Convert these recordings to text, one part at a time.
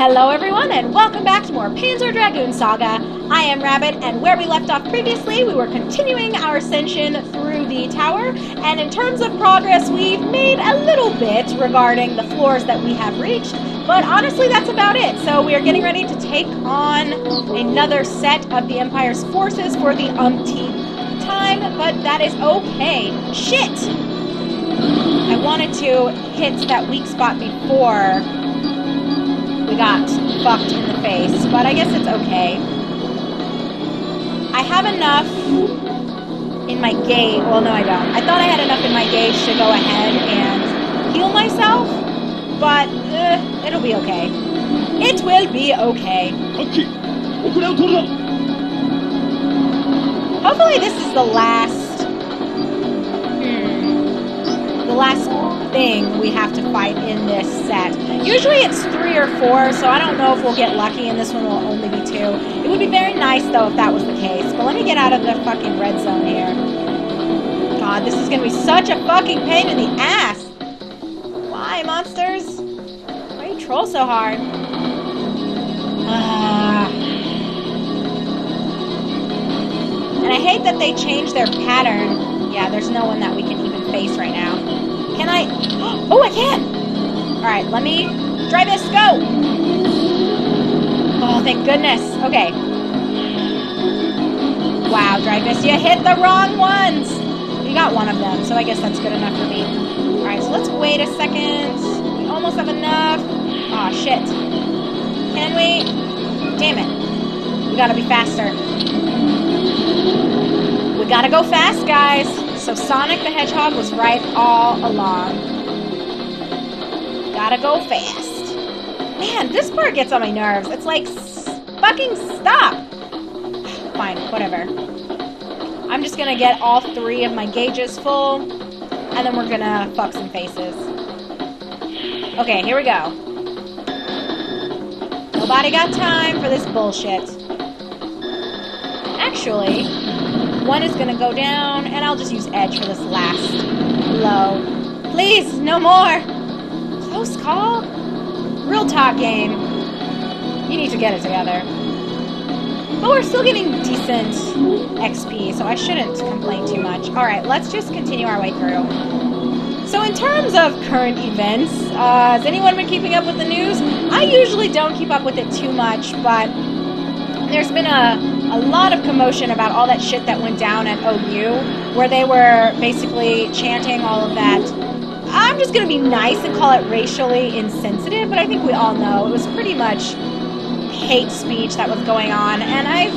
Hello everyone, and welcome back to more Panzer Dragoon Saga. I am Rabbit, and where we left off previously, we were continuing our ascension through the tower, and in terms of progress, we've made a little bit regarding the floors that we have reached, but honestly, that's about it. So we are getting ready to take on another set of the Empire's forces for the umpteenth time, but that is okay. Shit! I wanted to hit that weak spot before we got fucked in the face, but I guess it's okay. I have enough in my gauge. Well, no, I don't. I thought I had enough in my gauge to go ahead and heal myself, but it'll be okay. It will be okay. Hopefully this is the last thing we have to fight in this set. Usually it's 3 or 4, so I don't know if we'll get lucky and this one will only be 2. It would be very nice though if that was the case, but let me get out of the fucking red zone here. God, this is gonna be such a fucking pain in the ass. Why, monsters? Why do you troll so hard? And I hate that they changed their pattern. Yeah, there's no one that we can even face right now. Can I? Oh, I can! Alright, let me try this. Go! Oh, thank goodness. Okay. Wow, Dreyfus, you hit the wrong ones! You got one of them, so I guess that's good enough for me. Alright, so let's wait a second. We almost have enough. Aw, shit. Can we? Damn it. We gotta be faster. We gotta go fast, guys. So Sonic the Hedgehog was right all along. Gotta go fast. Man, this part gets on my nerves. It's like, fucking stop. Fine, whatever. I'm just gonna get all 3 of my gauges full, and then we're gonna fuck some faces. Okay, here we go. Nobody got time for this bullshit. Actually, one is gonna go down, and I'll just use Edge for this last blow. Please, no more! Close call? Real talk game. You need to get it together. But we're still getting decent XP, so I shouldn't complain too much. Alright, let's just continue our way through. So in terms of current events, has anyone been keeping up with the news? I usually don't keep up with it too much, but there's been a lot of commotion about all that shit that went down at OU, where they were basically chanting all of that. I'm just going to be nice and call it racially insensitive, but I think we all know it was pretty much hate speech that was going on, and I've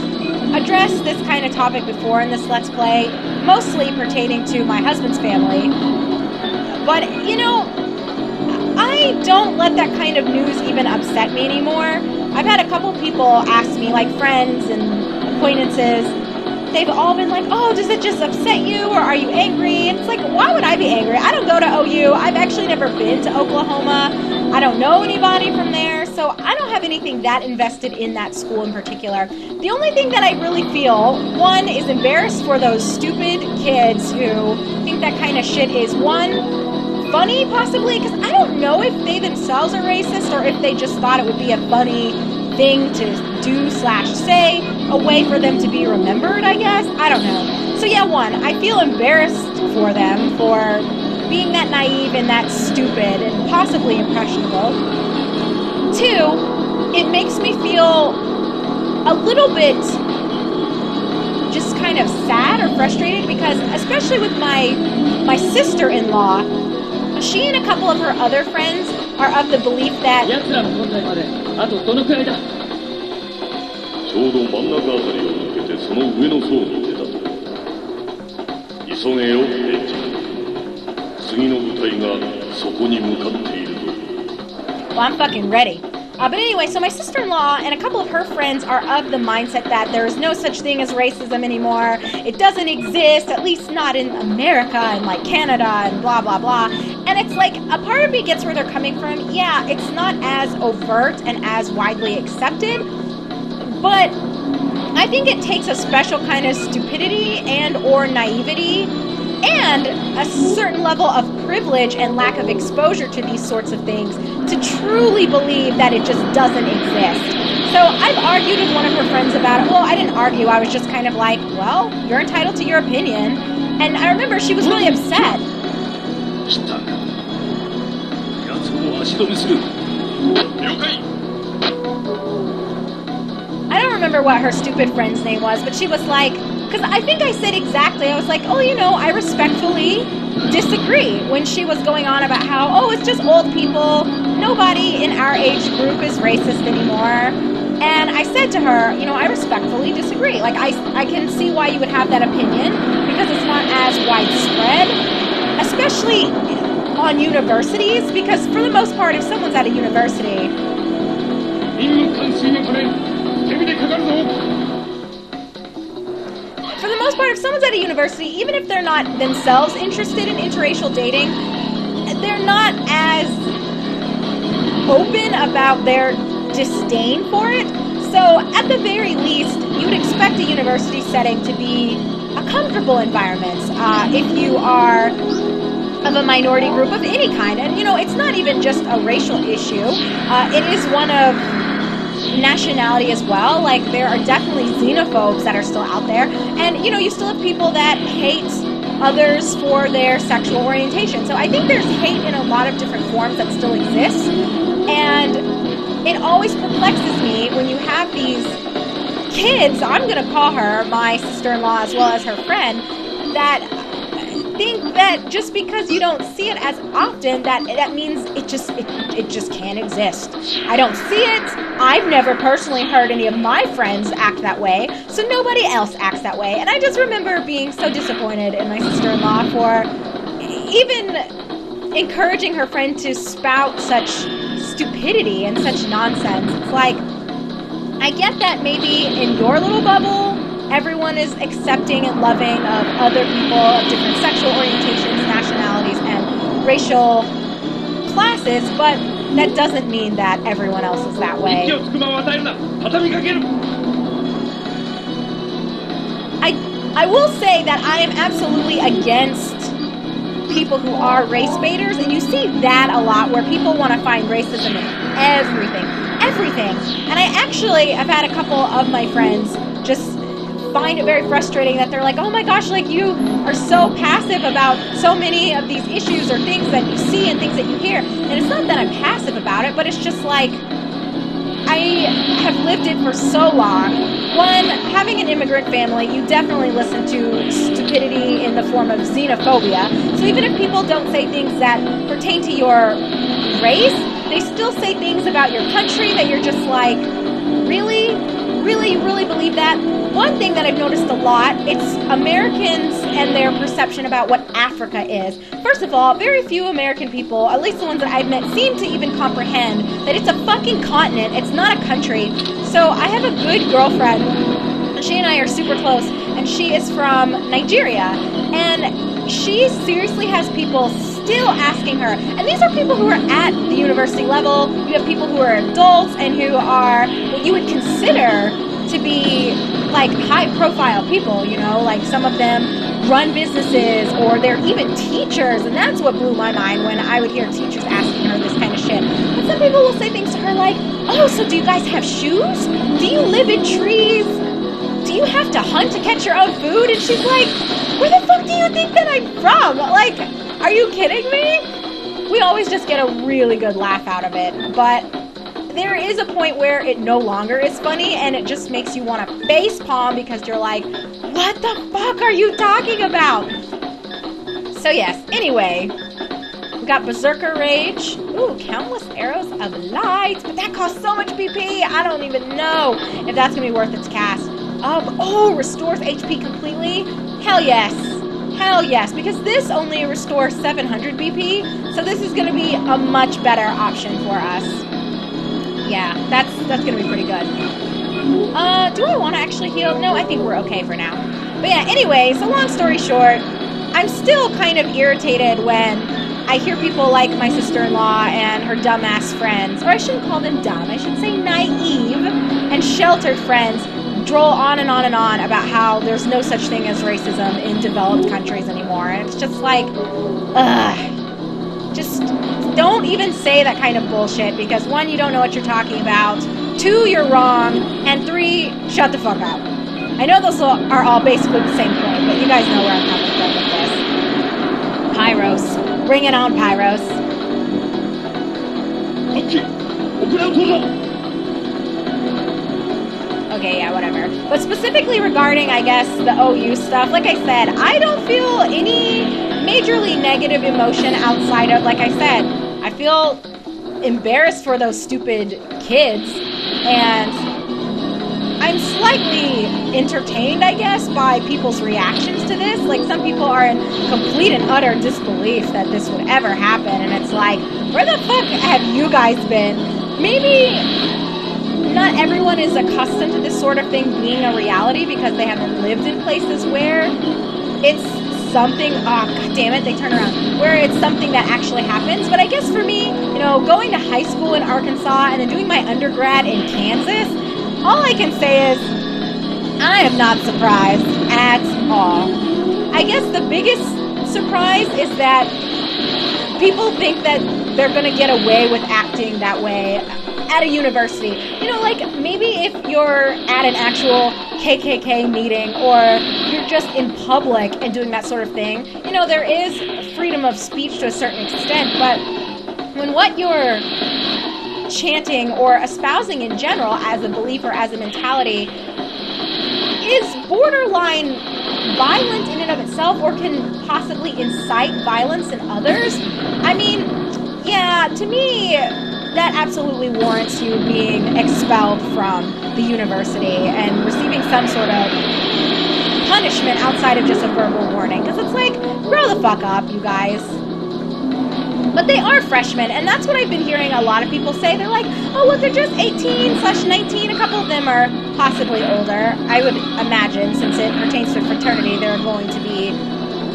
addressed this kind of topic before in this Let's Play, mostly pertaining to my husband's family. But, you know, I don't let that kind of news even upset me anymore. I've had a couple people ask me, like friends and acquaintances, they've all been like, oh, does it just upset you, or are you angry? And it's like, why would I be angry? I don't go to OU. I've actually never been to Oklahoma. I don't know anybody from there, so I don't have anything that invested in that school in particular. The only thing that I really feel, one, is embarrassed for those stupid kids who think that kind of shit is, one, funny, possibly, because I don't know if they themselves are racist or if they just thought it would be a funny thing to do/say, a way for them to be remembered, I guess. I don't know. So yeah, one, I feel embarrassed for them for being that naive and that stupid and possibly impressionable. 2, it makes me feel a little bit just kind of sad or frustrated because, especially with my sister-in-law, she and a couple of her other friends are of the belief that well, I'm fucking ready. But anyway, so my sister-in-law and a couple of her friends are of the mindset that there is no such thing as racism anymore. It doesn't exist, at least not in America and like Canada and blah, blah, blah. And it's like, a part of me gets where they're coming from. Yeah, it's not as overt and as widely accepted, but I think it takes a special kind of stupidity and or naivety and a certain level of privilege and lack of exposure to these sorts of things to truly really believe that it just doesn't exist. So I've argued with one of her friends about it. Well, I didn't argue. I was just kind of like, well, you're entitled to your opinion. And I remember she was really upset. I don't remember what her stupid friend's name was, but she was like, because I think I said exactly, I was like, oh, you know, I respectfully disagree, when she was going on about how, oh, it's just old people, nobody in our age group is racist anymore. And I said to her, you know, I respectfully disagree. Like, I can see why you would have that opinion, because it's not as widespread, especially on universities, because for the most part, if someone's at a university, for the most part, if someone's at a university, even if they're not themselves interested in interracial dating, they're not as open about their disdain for it. So at the very least, you would expect a university setting to be a comfortable environment if you are of a minority group of any kind. And, you know, it's not even just a racial issue. It is one of nationality as well. Like, there are definitely xenophobes that are still out there. And, you know, you still have people that hate others for their sexual orientation. So I think there's hate in a lot of different forms that still exist. And it always perplexes me when you have these kids, I'm going to call her my sister-in-law as well as her friend, that think that just because you don't see it as often, that means it just can't exist. I don't see it. I've never personally heard any of my friends act that way, so nobody else acts that way. And I just remember being so disappointed in my sister-in-law for even encouraging her friend to spout such stupidity and such nonsense. It's like, I get that maybe in your little bubble, everyone is accepting and loving of other people of different sexual orientations, nationalities, and racial classes, but that doesn't mean that everyone else is that way. I will say that I am absolutely against people who are race baiters, and you see that a lot, where people want to find racism in everything. And I've had a couple of my friends just find it very frustrating that they're like, oh my gosh, like, you are so passive about so many of these issues or things that you see and things that you hear. And it's not that I'm passive about it, but it's just like, I have lived it for so long. One, having an immigrant family, you definitely listen to stupidity in the form of xenophobia. So even if people don't say things that pertain to your race, they still say things about your country that you're just like, really? Really, you really believe that? One thing that I've noticed a lot, it's Americans and their perception about what Africa is. First of all, very few American people, at least the ones that I've met, seem to even comprehend that it's a fucking continent. It's not a country. So I have a good girlfriend. She and I are super close, and she is from Nigeria. And she seriously has people still asking her, and these are people who are at the university level. You have people who are adults and who are what you would consider to be like high-profile people, you know, like some of them run businesses, or they're even teachers, and that's what blew my mind when I would hear teachers asking her this kind of shit. But some people will say things to her like, oh, so do you guys have shoes? Do you live in trees? Do you have to hunt to catch your own food? And she's like, where the fuck do you think that I'm from? Like, are you kidding me? We always just get a really good laugh out of it, but there is a point where it no longer is funny, and it just makes you want to facepalm because you're like, what the fuck are you talking about? So yes, anyway, we got Berserker Rage. Ooh, Countless Arrows of Light, but that costs so much PP, I don't even know if that's going to be worth its cast. Restores HP completely? Hell yes. Hell yes, because this only restores 700 BP, so this is going to be a much better option for us. Yeah, that's going to be pretty good. Do I want to actually heal? No, I think we're okay for now. But yeah, anyway, so long story short, I'm still kind of irritated when I hear people like my sister-in-law and her dumbass friends, or I shouldn't call them dumb, I should say naive and sheltered friends, droll on and on and on about how there's no such thing as racism in developed countries anymore. And it's just like, ugh. Just don't even say that kind of bullshit, because 1, you don't know what you're talking about, 2, you're wrong, and 3, shut the fuck up. I know those are all basically the same point, but you guys know where I'm coming from with this. Pyros. Bring it on, Pyros. Okay, yeah, whatever. But specifically regarding, I guess, the OU stuff, like I said, I don't feel any majorly negative emotion outside of, like I said, I feel embarrassed for those stupid kids, and I'm slightly entertained, I guess, by people's reactions to this. Like, some people are in complete and utter disbelief that this would ever happen, and it's like, where the fuck have you guys been? Maybe not everyone is accustomed to this sort of thing being a reality because they haven't lived in places where it's something, oh, god damn it, they turn around, where it's something that actually happens. But I guess for me, you know, going to high school in Arkansas and then doing my undergrad in Kansas, all I can say is, I am not surprised at all. I guess the biggest surprise is that people think that they're going to get away with acting that way at a university. You know, like, maybe if you're at an actual KKK meeting, or you're just in public and doing that sort of thing, you know, there is freedom of speech to a certain extent, but when what you're chanting or espousing in general as a belief or as a mentality is borderline violent in and of itself, or can possibly incite violence in others, I mean, yeah, to me, that absolutely warrants you being expelled from the university and receiving some sort of punishment outside of just a verbal warning. Because it's like, grow the fuck up, you guys. But they are freshmen, and that's what I've been hearing a lot of people say. They're like, oh, well, they're just 18/19. A couple of them are possibly older. I would imagine, since it pertains to fraternity, there are going to be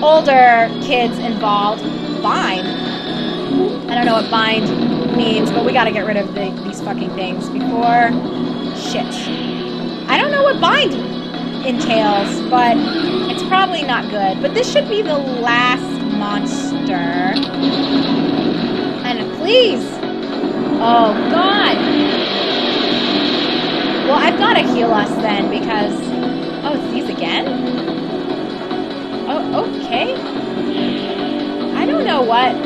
older kids involved. Bind. I don't know what bind means, but we gotta get rid of these fucking things before... Shit. I don't know what bind entails, but it's probably not good. But this should be the last monster. And please! Oh, God! Well, I've gotta heal us then, because... Oh, it's these again? Oh, okay. I don't know what...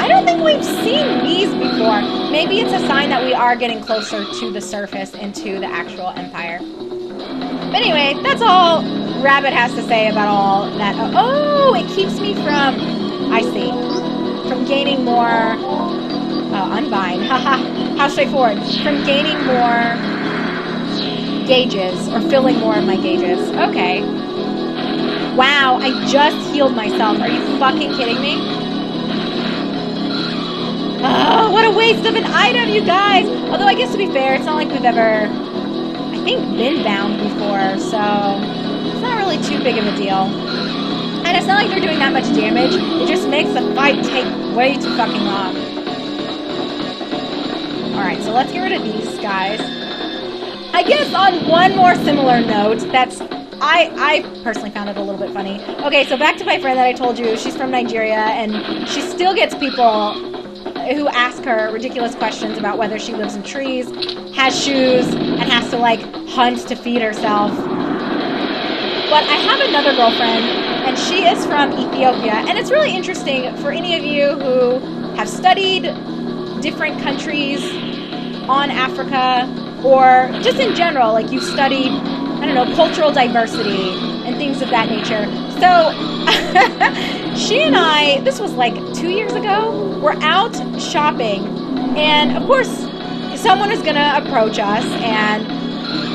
I don't think we've seen these before. Maybe it's a sign that we are getting closer to the surface and to the actual Empire. But anyway, that's all Rabbit has to say about all that. Oh, it keeps me from... I see. From gaining more... unbind. Haha. How straightforward. From gaining more gauges, or filling more of my gauges. Okay. Wow, I just healed myself. Are you fucking kidding me? Oh, what a waste of an item, you guys! Although, I guess to be fair, it's not like we've ever, I think, been bound before, so it's not really too big of a deal. And it's not like they're doing that much damage. It just makes the fight take way too fucking long. Alright, so let's get rid of these guys. I guess on one more similar note, that's... I personally found it a little bit funny. Okay, so back to my friend that I told you. She's from Nigeria, and she still gets people who ask her ridiculous questions about whether she lives in trees, has shoes, and has to, like, hunt to feed herself. But I have another girlfriend, and she is from Ethiopia, and it's really interesting for any of you who have studied different countries on Africa, or just in general, like you've studied, I don't know, cultural diversity and things of that nature. So, she and I, this was like 2 years ago, we're out shopping, and of course, someone is gonna approach us and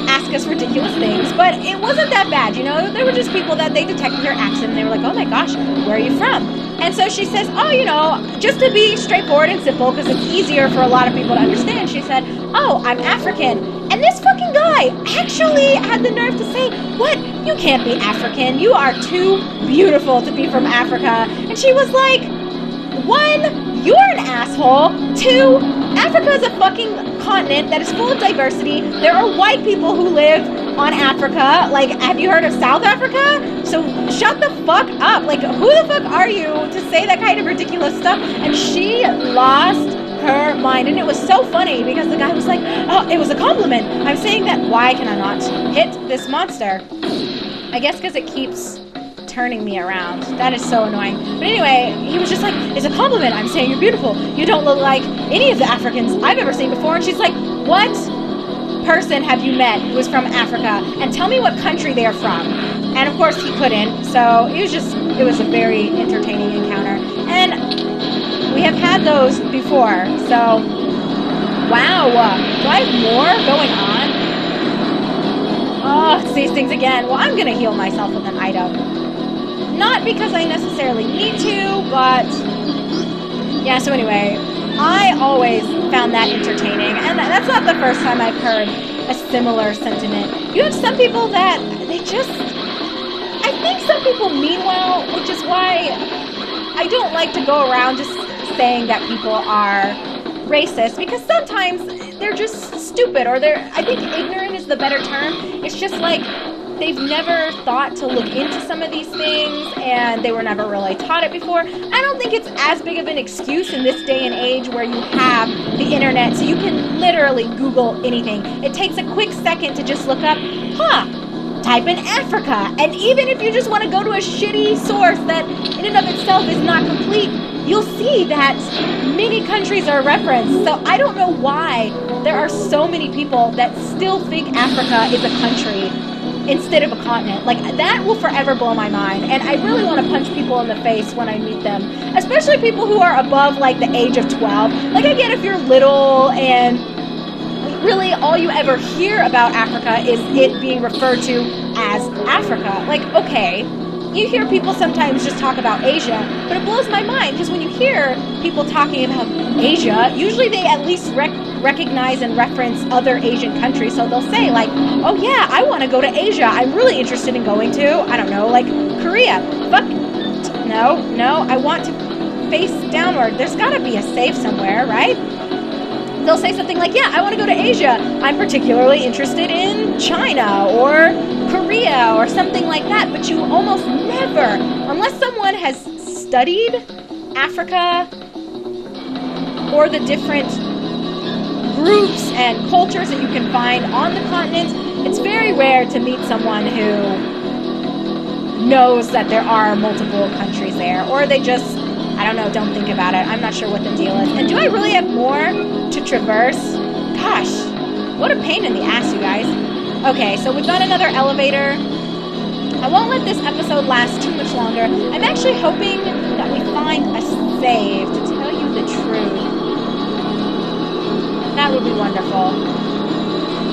ask us ridiculous things, but it wasn't that bad, you know. There were just people that they detected their accent, and they were like, oh my gosh, where are you from? And so she says, oh, you know, just to be straightforward and simple, because it's easier for a lot of people to understand, she said, oh, I'm African. And this fucking guy actually had the nerve to say, what? You can't be African. You are too beautiful to be from Africa. And she was like, 1, you're an asshole. 2, Africa is a fucking continent that is full of diversity. There are white people who live on Africa. Like, have you heard of South Africa? So shut the fuck up. Like, who the fuck are you to say that kind of ridiculous stuff? And she lost her mind. And it was so funny because the guy was like, oh, it was a compliment. I'm saying that. Why can I not hit this monster? I guess because it keeps turning me around. That is so annoying. But anyway, he was just like, it's a compliment. I'm saying you're beautiful. You don't look like any of the Africans I've ever seen before. And she's like, what person have you met who is from Africa? And tell me what country they're from. And of course he couldn't. So it was a very entertaining encounter. And we have had those before. So, wow. Do I have more going on? Oh, it's these things again. Well, I'm going to heal myself with an item. Not because I necessarily need to, but yeah, so anyway, I always found that entertaining, and that's not the first time I've heard a similar sentiment. You have some people that I think some people mean well, which is why I don't like to go around just saying that people are racist, because sometimes they're just stupid, or I think ignorant is the better term. It's just like, they've never thought to look into some of these things, and they were never really taught it before. I don't think it's as big of an excuse in this day and age where you have the internet, so you can literally Google anything. It takes a quick second to just look up, type in Africa, and even if you just want to go to a shitty source that in and of itself is not complete, you'll see that many countries are referenced. So I don't know why there are so many people that still think Africa is a country instead of a continent. Like, that will forever blow my mind, and I really want to punch people in the face when I meet them, especially people who are above like the age of 12. Like, I get if you're little and really all you ever hear about Africa is it being referred to as Africa. Like, okay, you hear people sometimes just talk about Asia, but it blows my mind because when you hear people talking about Asia, usually they at least recognize and reference other Asian countries. So they'll say like, oh yeah, I want to go to Asia. I'm really interested in going to, I don't know, like Korea. Fuck, no, I want to face downward. There's got to be a safe somewhere, right? They'll say something like, yeah, I want to go to Asia. I'm particularly interested in China or Korea or something like that. But you almost never, unless someone has studied Africa or the different groups and cultures that you can find on the continent, it's very rare to meet someone who knows that there are multiple countries there, or they just, I don't know, don't think about it. I'm not sure what the deal is. And do I really have more to traverse? Gosh, what a pain in the ass, you guys. Okay, so we've got another elevator. I won't let this episode last too much longer. I'm actually hoping that we find a save, to tell you the truth. That would be wonderful.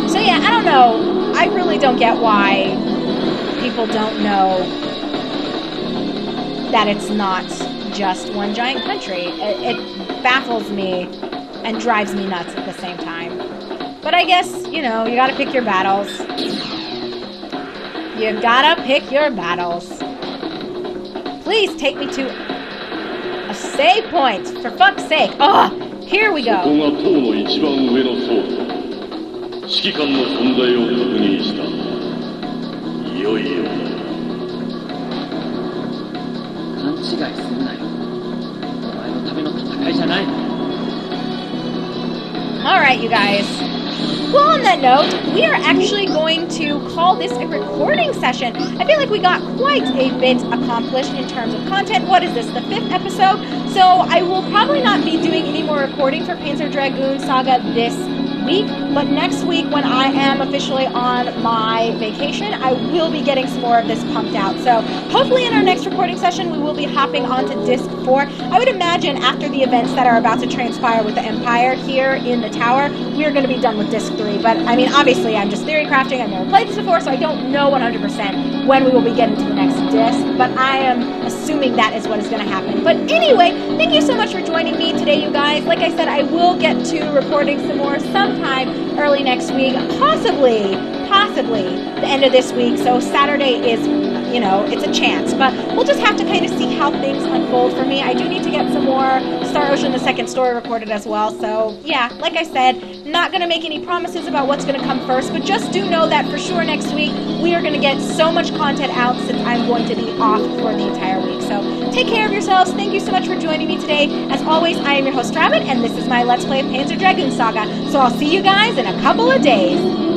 So yeah, I don't know. I really don't get why people don't know that it's not just one giant country. It baffles me and drives me nuts at the same time. But I guess, you know, you gotta pick your battles. You gotta pick your battles. Please take me to a save point, for fuck's sake. Ugh! Here we go. Alright, you guys. Well, on that note, we are actually going to call this a recording session. I feel like we got quite a bit accomplished in terms of content. What is this, the 5th episode? So I will probably not be doing any more recording for Panzer Dragoon Saga this week, but next week when I am officially on my vacation, I will be getting some more of this pumped out. So hopefully in our next recording session, we will be hopping onto Disc 4. I would imagine after the events that are about to transpire with the Empire here in the tower, we are going to be done with Disc 3. But I mean, obviously, I'm just theory crafting. I've never played this before, so I don't know 100% when we will be getting to the next disc, but I am assuming that is what is going to happen. But anyway, thank you so much for joining me today, you guys. Like I said, I will get to recording some more sometime early next week, possibly the end of this week. So Saturday is you know, it's a chance. But we'll just have to kind of see how things unfold for me. I do need to get some more Star Ocean the Second story recorded as well. So, yeah, like I said, not going to make any promises about what's going to come first, but just do know that for sure next week we are going to get so much content out since I'm going to be off for the entire week. So take care of yourselves. Thank you so much for joining me today. As always, I am your host, Rabbit, and this is my Let's Play of Panzer Dragoon Saga. So I'll see you guys in a couple of days.